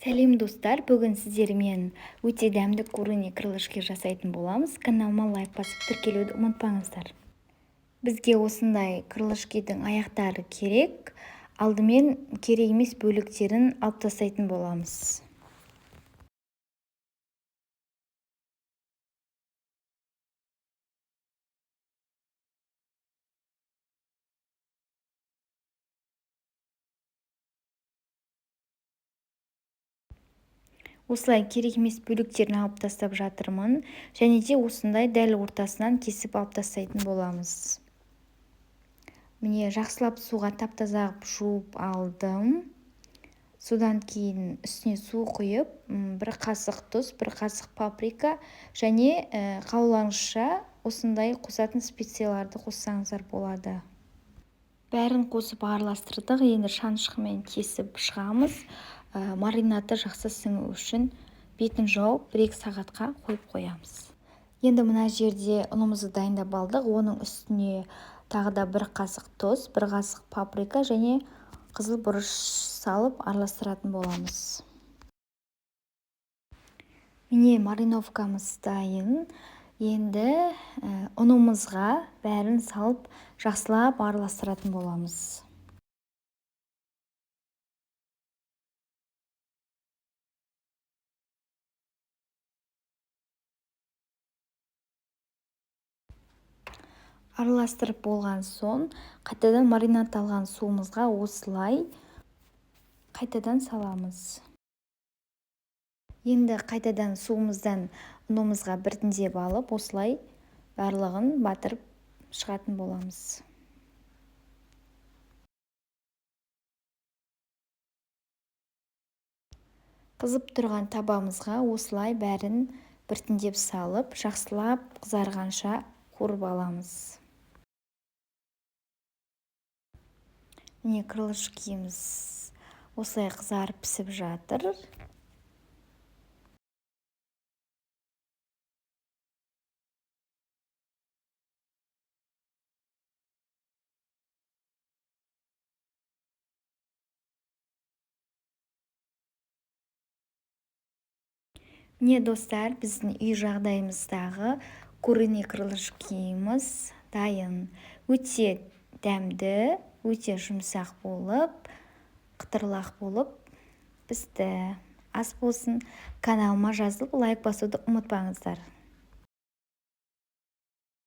Сәлем достар, бүгін сіздермен өте дәмді куриный крылышки жасайтын боламыз. Каналыма лайк басып тіркелуді ұмытпаңыздар. Бізге осындай крылышкидің аяқтары керек. Алдымен керек емес бөліктерін алып тастайтын боламыз. Осылай керек емес бөліктерін алып тастап жатырмын. Және де осындай дәл ортасынан кесіп алып тастайтын боламыз. Міне жақсылап суға тап-таза жуып алдым. Содан кейін үстіне су құйып, бір қасық тұз, бір қасық паприка және қалауларыңызша осындай қосатын специяларды қоссаңыздар болады. Бәрін қосып араластырдық. Енді шанышқымен кесіп шығамыз. Маринаты жақсы сіңу үшін бетін жауып 1-2 сағатқа қойып қоямыз. Енді мына жерде ұнымызды дайындап алдық. Оның үстіне тағы да 1 қасық тұз, 1 қасық паприка және қызыл бұрыш салып араластыратын боламыз. Міне мариновкамыз дайын. Енді ұнымызға бәрін салып жақсылап араластыратын боламыз. Араластырып болған соң, қайтадан маринад алған суымызға осылай қайтадан саламыз. Енді қайтадан суымыздан ұнымызға біртіндеп алып, осылай барлығын батырып шығатын боламыз. Қызып тұрған табамызға осылай бәрін біртіндеп салып, жақсылап қызарғанша қуырып аламыз. Міне крылышкиіміз осылай қызарып пісіп жатыр. Міне достар, біздің үй жағдайымыздағы куриный крылышкиіміз дайын. Өте дәмді, өте жұмсақ болып, қытырлақ болып пісті. Ас болсын. Каналыма жазылып лайк басуды ұмытпаңыздар.